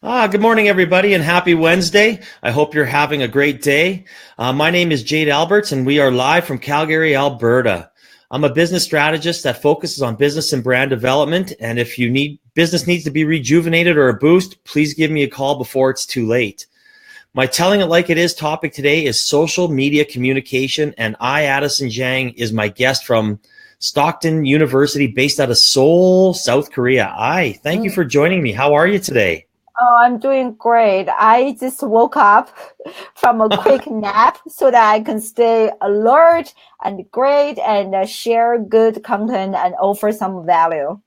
Good morning, everybody, and happy Wednesday. I hope you're having a great day. My name is Jade Alberts, and we are live from Calgary, Alberta. I'm a business strategist that focuses on business and brand development. And if business needs to be rejuvenated or a boost, please give me a call before it's too late. My Telling It Like It Is topic today is social media communication, and Addyson Zhang is my guest from Stockton University, based out of Seoul, South Korea. Thank you for joining me. How are you today? Oh, I'm doing great. I just woke up from a quick nap so that I can stay alert and great and share good content and offer some value.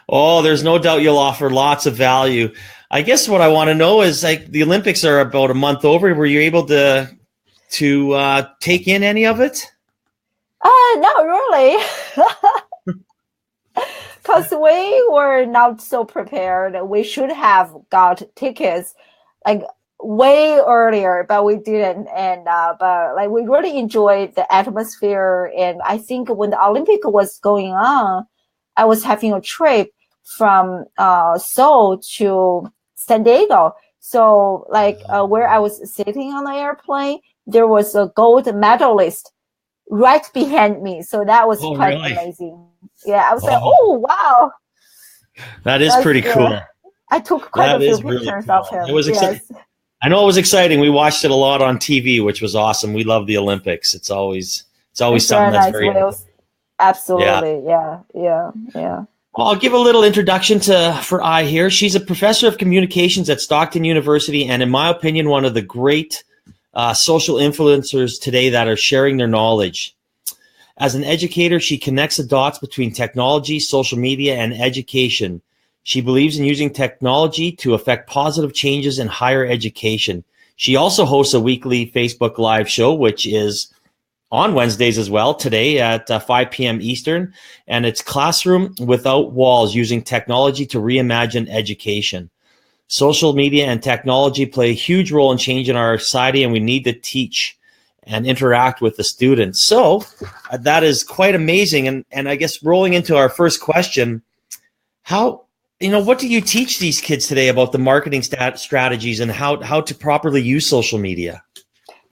Oh, there's no doubt you'll offer lots of value. I guess what I want to know is, like, the Olympics are about a month over. Were you able to take in any of it? Not really. Because we were not so prepared. We should have got tickets like way earlier, but we didn't. And but like we really enjoyed the atmosphere. And I think when the Olympic was going on, I was having a trip from Seoul to San Diego. So where I was sitting on the airplane, there was a gold medalist right behind me. So that was quite Really? amazing. Yeah, I was like, oh, wow. That is pretty cool. I took quite a few pictures of him. It was exciting. Yes. I know it was exciting. We watched it a lot on TV, which was awesome. We love the Olympics. It's always something that's very nice. Absolutely. Yeah. Well, I'll give a little introduction for here. She's a professor of communications at Stockton University, and in my opinion, one of the great social influencers today that are sharing their knowledge. As an educator, she connects the dots between technology, social media, and education. She believes in using technology to affect positive changes in higher education. She also hosts a weekly Facebook Live show, which is on Wednesdays as well, today at 5 p.m. Eastern, and it's Classroom Without Walls, using technology to reimagine education. Social media and technology play a huge role in changing our society, and we need to teach and interact with the students. So that is quite amazing. And I guess rolling into our first question, what do you teach these kids today about the marketing strategies and how to properly use social media?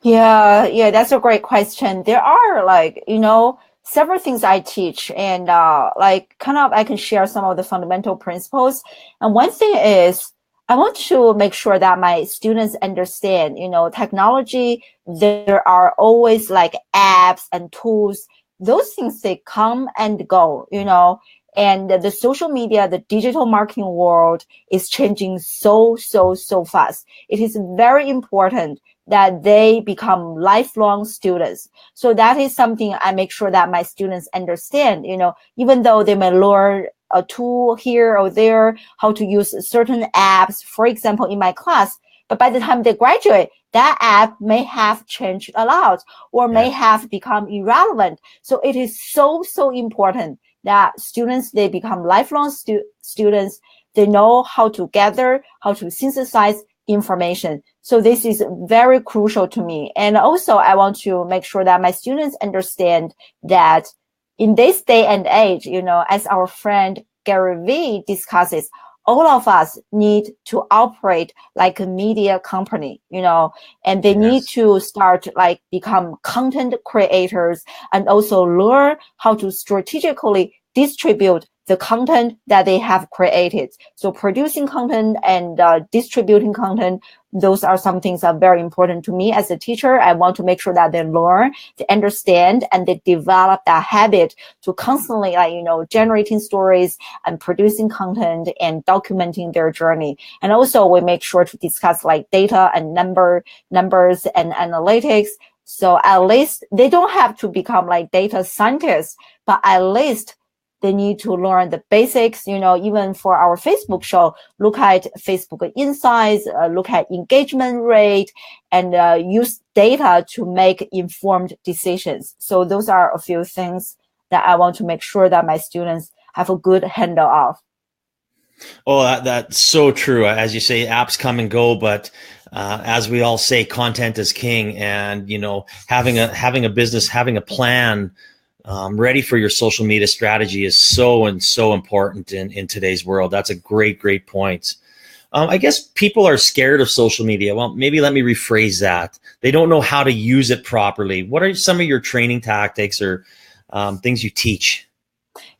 Yeah, that's a great question. There are several things I teach, and I can share some of the fundamental principles. And one thing is, I want to make sure that my students understand, technology, there are always like apps and tools. Those things, they come and go, and the social media, the digital marketing world is changing so fast. It is very important that they become lifelong students. So that is something I make sure that my students understand, even though they may learn a tool here or there, how to use certain apps, for example, in my class. But by the time they graduate, that app may have changed a lot or may have become irrelevant. So it is so important that students, they become lifelong students. They know how to gather, how to synthesize information. So this is very crucial to me. And also, I want to make sure that my students understand that in this day and age, as our friend Gary Vee discusses, all of us need to operate like a media company, and they need to start become content creators and also learn how to strategically distribute the content that they have created. So producing content and distributing content, those are some things that are very important to me as a teacher. I want to make sure that they learn, they understand, and they develop that habit to constantly, generating stories and producing content and documenting their journey. And also, we make sure to discuss data and numbers and analytics. So at least they don't have to become data scientists, but at least they need to learn the basics, even for our Facebook show, look at Facebook insights, look at engagement rate, and use data to make informed decisions. So those are a few things that I want to make sure that my students have a good handle of. Oh, that's so true. As you say, apps come and go, but as we all say, content is king. And having a business, having a plan ready for your social media strategy is so important in today's world. That's a great point. I guess people are scared of social media. Well, maybe let me rephrase that. They don't know how to use it properly. What are some of your training tactics or things you teach?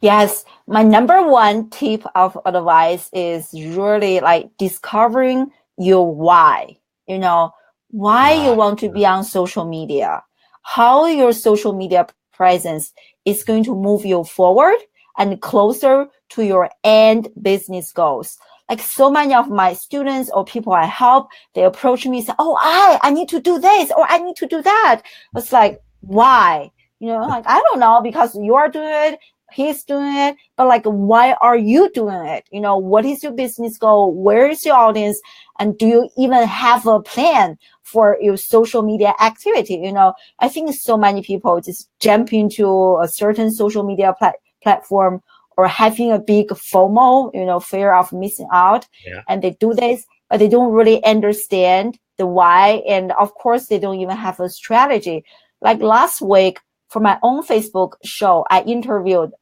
Yes, my number one tip of advice is really like discovering your why. You know, why you want to be on social media, how your social media presence is going to move you forward and closer to your end business goals. Like so many of my students or people I help, they approach me and say, oh, I need to do this or I need to do that. It's like, why? You know, like, I don't know, because you are doing it, he's doing it, but like, why are you doing it? You know, what is your business goal? Where is your audience? And do you even have a plan for your social media activity? You know, I think so many people just jump into a certain social media platform or having a big FOMO, you know, fear of missing out. Yeah. And they do this, but they don't really understand the why. And of course, they don't even have a strategy. Like last week, for my own Facebook show, I interviewed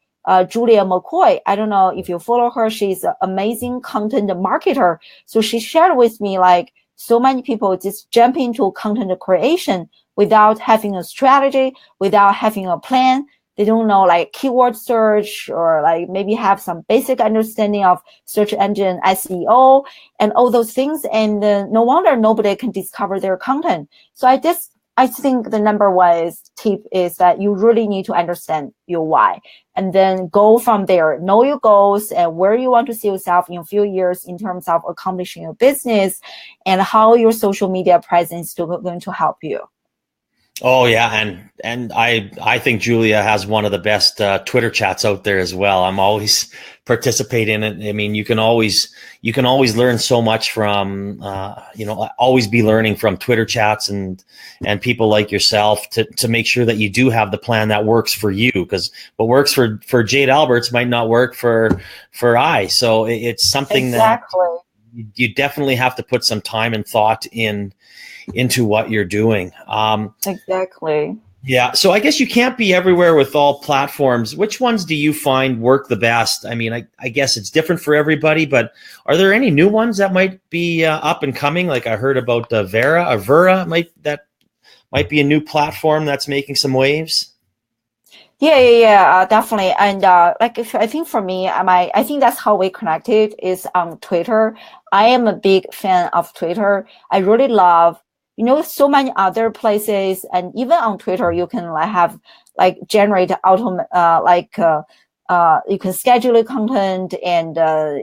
Julia McCoy. I don't know if you follow her. She's an amazing content marketer. So she shared with me, like, so many people just jump into content creation without having a strategy, without having a plan. They don't know like keyword search or like maybe have some basic understanding of search engine SEO and all those things. And no wonder nobody can discover their content. So I think the number one tip is that you really need to understand your why and then go from there, know your goals and where you want to see yourself in a few years in terms of accomplishing your business and how your social media presence is going to help you. Oh yeah, and I think Julia has one of the best Twitter chats out there as well. I'm always participating in it. I mean, you can always learn so much from always be learning from Twitter chats and people like yourself to make sure that you do have the plan that works for you, because what works for Jade Alberts might not work for I. So it's something that you definitely have to put some time and thought into what you're doing. Exactly. Yeah. So I guess you can't be everywhere with all platforms. Which ones do you find work the best? I mean, I guess it's different for everybody, but are there any new ones that might be up and coming? Like I heard about Avera might be a new platform that's making some waves. Yeah, definitely. And I think for me, I think that's how we connected is on Twitter. I am a big fan of Twitter. I really love, so many other places, and even on Twitter, you can generate you can schedule content, and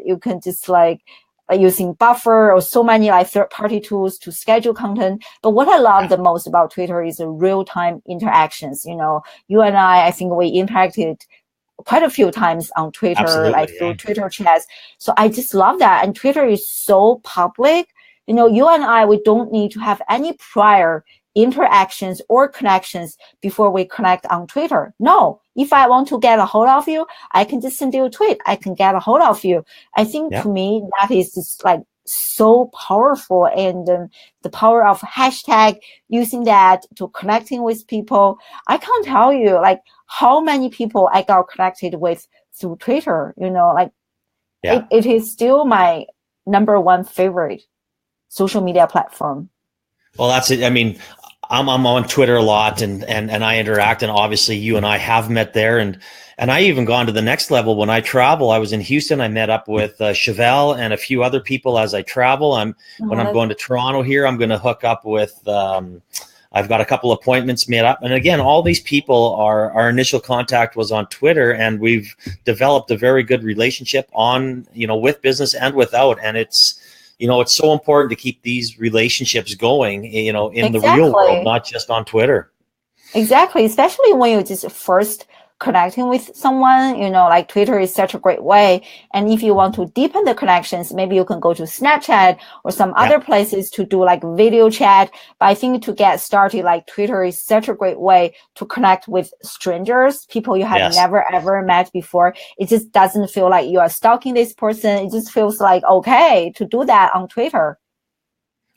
you can just using Buffer or so many third-party tools to schedule content. But what I love the most about Twitter is the real-time interactions. You and I think we interacted quite a few times on Twitter, through Twitter chats. So I just love that. And Twitter is so public. You and I, we don't need to have any prior interactions or connections before we connect on Twitter. No, if I want to get a hold of you, I can just send you a tweet. I can get a hold of you. I think to me, that is just so powerful. And the power of hashtag, using that to connecting with people. I can't tell you how many people I got connected with through Twitter, it is still my number one favorite social media platform. Well, that's it. I mean, I'm on Twitter a lot and I interact, and obviously you and I have met there, and I even gone to the next level when I travel. I was in Houston. I met up with Chevelle and a few other people as I travel. When I'm going to Toronto here, I'm going to hook up with. I've got a couple appointments made up, and again, all these people our initial contact was on Twitter, and we've developed a very good relationship on with business and without, and it's so important to keep these relationships going, in the real world, not just on Twitter. Exactly. Especially when you just first connecting with someone, Twitter is such a great way. And if you want to deepen the connections, maybe you can go to Snapchat or some other places to do video chat. But I think to get started, Twitter is such a great way to connect with strangers, people you have never ever met before. It just doesn't feel like you are stalking this person. It just feels okay to do that on Twitter.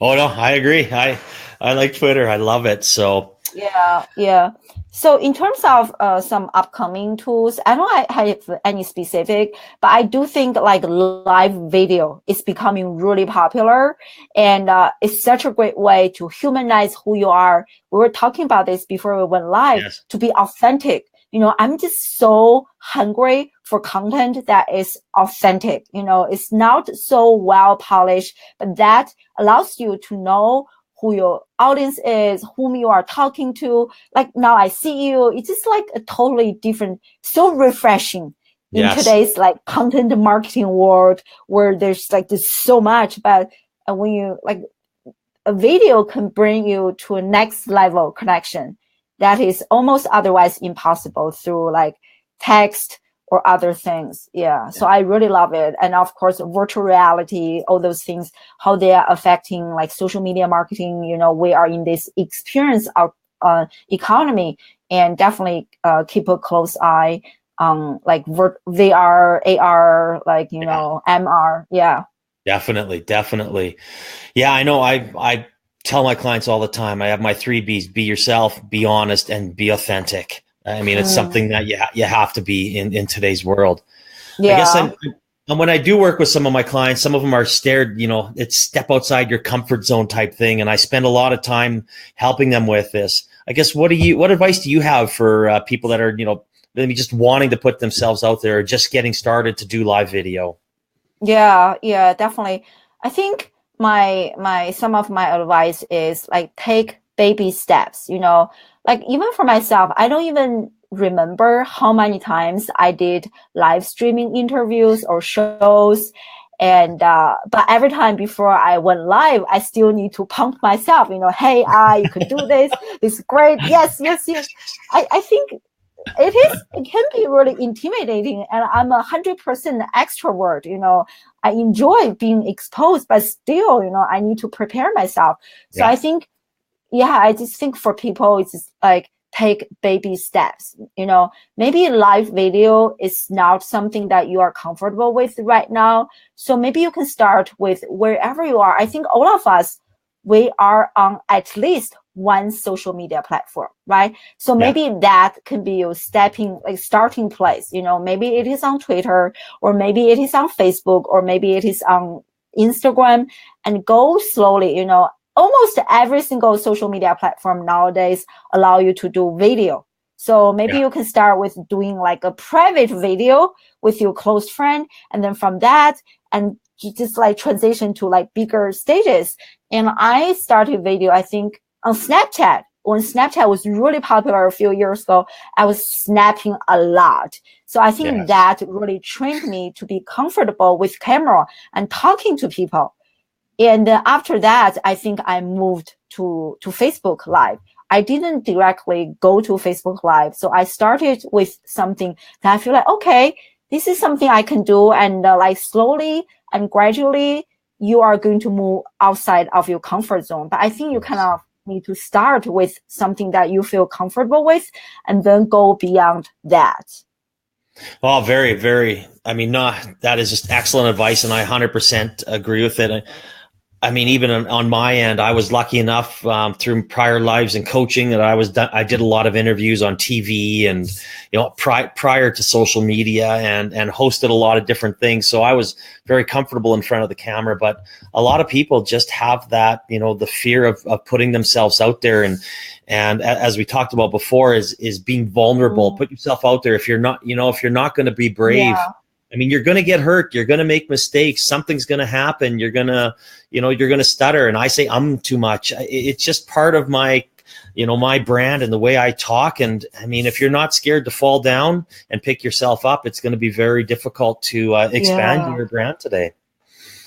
Oh no, I agree. I like Twitter. I love it. So yeah. So in terms of some upcoming tools, I don't have any specific, but I do think like live video is becoming really popular, and it's such a great way to humanize who you are. We were talking about this before we went live, Yes. to be authentic. I'm just so hungry for content that is authentic. It's not so well polished, but that allows you to know who your audience is, whom you are talking to. Like now I see you. It's just like a totally different, so refreshing in Yes. today's like content marketing world where there's like this so much, but when you like a video can bring you to a next level connection that is almost otherwise impossible through like text or other things. Yeah. So I really love it. And of course, virtual reality, all those things, how they are affecting like social media marketing. We are in this experience of economy, and definitely keep a close eye on like VR, AR, like, MR. Yeah. Definitely. Yeah, I know. I tell my clients all the time, I have my 3 Bs: be yourself, be honest, and be authentic. I mean, it's something that you have to be in today's world. Yeah. I guess and when I do work with some of my clients, some of them are scared, it's step outside your comfort zone type thing. And I spend a lot of time helping them with this. I guess, what advice do you have for people that are, maybe just wanting to put themselves out there or just getting started to do live video? Yeah, definitely. I think some of my advice is like take baby steps, like even for myself, I don't even remember how many times I did live streaming interviews or shows. And but every time before I went live, I still need to pump myself, hey, you can do this. This is great. Yes. I think it can be really intimidating, and I'm 100% extrovert. I enjoy being exposed, but still, I need to prepare myself. So I think, I just think for people, it's just like take baby steps. Maybe live video is not something that you are comfortable with right now. So maybe you can start with wherever you are. I think all of us, we are on at least one social media platform, right? So maybe that can be your starting place. Maybe it is on Twitter, or maybe it is on Facebook, or maybe it is on Instagram, and go slowly. Almost every single social media platform nowadays allow you to do video. So maybe you can start with doing like a private video with your close friend, and then from that, and you just like transition to like bigger stages. And I started video, I think, on Snapchat. When Snapchat was really popular a few years ago, I was snapping a lot. So I think that really trained me to be comfortable with camera and talking to people. And after that, I think I moved to Facebook Live. I didn't directly go to Facebook Live. So I started with something that I feel like, okay, this is something I can do. And like slowly and gradually, you are going to move outside of your comfort zone. But I think you kind of need to start with something that you feel comfortable with, and then go beyond that. Oh, very, very. I mean, that is just excellent advice, and I 100% agree with it. I mean, even on my end, I was lucky enough through prior lives and coaching that I did a lot of interviews on TV and, prior to social media, and hosted a lot of different things. So I was very comfortable in front of the camera, but a lot of people just have that, the fear of putting themselves out there. And as we talked about before, is being vulnerable. Put yourself out there. If you're not going to be brave, I mean, you're going to get hurt. You're going to make mistakes. Something's going to happen. You're going to stutter. And I say, too much. It's just part of my, my brand and the way I talk. And I mean, if you're not scared to fall down and pick yourself up, it's going to be very difficult to expand your brand today.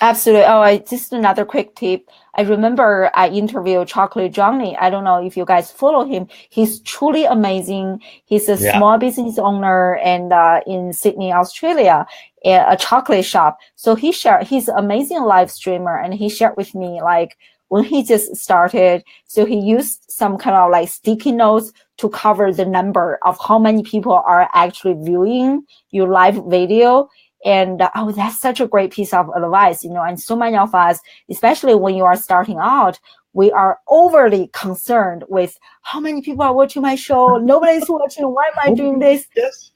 Absolutely. Oh, just another quick tip. I remember I interviewed Chocolate Johnny. I don't know if you guys follow him. He's truly amazing. He's a small business owner and in Sydney, Australia, a chocolate shop. So he's an amazing live streamer, and he shared with me like when he just started. So he used some kind of like sticky notes to cover the number of how many people are actually viewing your live video. And oh, that's such a great piece of advice, and so many of us, especially when you are starting out, we are overly concerned with how many people are watching my show. Nobody's watching. Why am I doing this? Yes.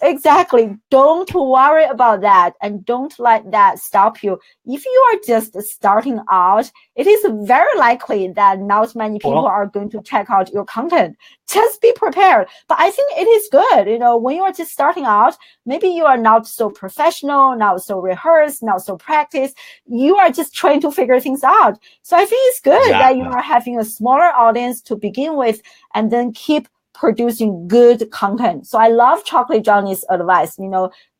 Exactly. Don't worry about that, and don't let that stop you. If you are just starting out, it is very likely that not many people are going to check out your content. Just be prepared. But I think it is good, when you are just starting out, maybe you are not so professional, not so rehearsed, not so practiced. You are just trying to figure things out. So I think it's good that you are having a smaller audience to begin with, and then keep producing good content. So I love Chocolate Johnny's advice,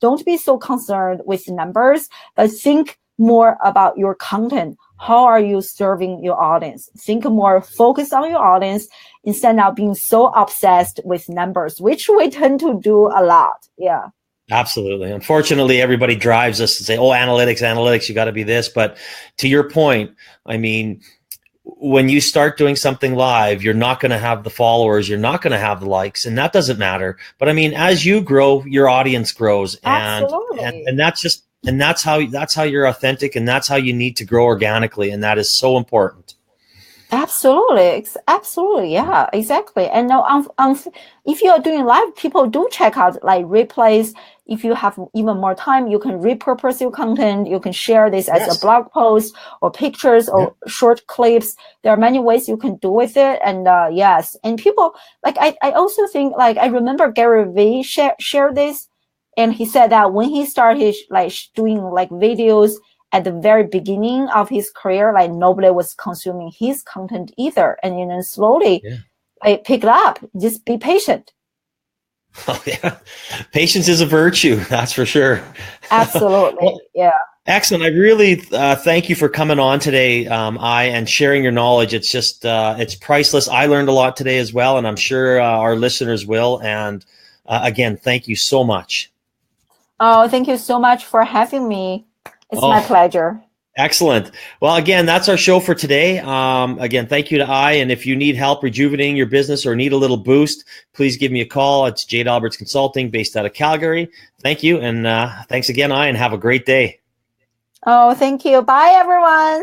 don't be so concerned with numbers, but think more about your content. How are you serving your audience? Think more, focus on your audience instead of being so obsessed with numbers, which we tend to do a lot. Yeah. Absolutely. Unfortunately, everybody drives us to say, oh, analytics, you got to be this. But to your point, I mean, when you start doing something live, you're not going to have the followers, you're not going to have the likes, and that doesn't matter. But I mean, as you grow, your audience grows, and that's how you're authentic, and that's how you need to grow organically, and that is so important. Absolutely, yeah, exactly. And now, if you are doing live, people do check out like replays. If you have even more time, you can repurpose your content. You can share this as a blog post or pictures or short clips. There are many ways you can do with it. And yes, and people like I also think like I remember Gary Vee shared this, and he said that when he started like doing like videos at the very beginning of his career, like nobody was consuming his content either. And slowly I picked up. Just be patient. Oh yeah. Patience is a virtue, that's for sure. Absolutely. Well, yeah. Excellent. I really thank you for coming on today, and sharing your knowledge. It's just, it's priceless. I learned a lot today as well, and I'm sure our listeners will. And again, thank you so much. Oh, thank you so much for having me. It's my pleasure. Excellent. Well, again, that's our show for today. Again, thank you to and if you need help rejuvenating your business or need a little boost, please give me a call. It's Jade Alberts Consulting based out of Calgary. Thank you. And thanks again, and have a great day. Oh, thank you. Bye, everyone.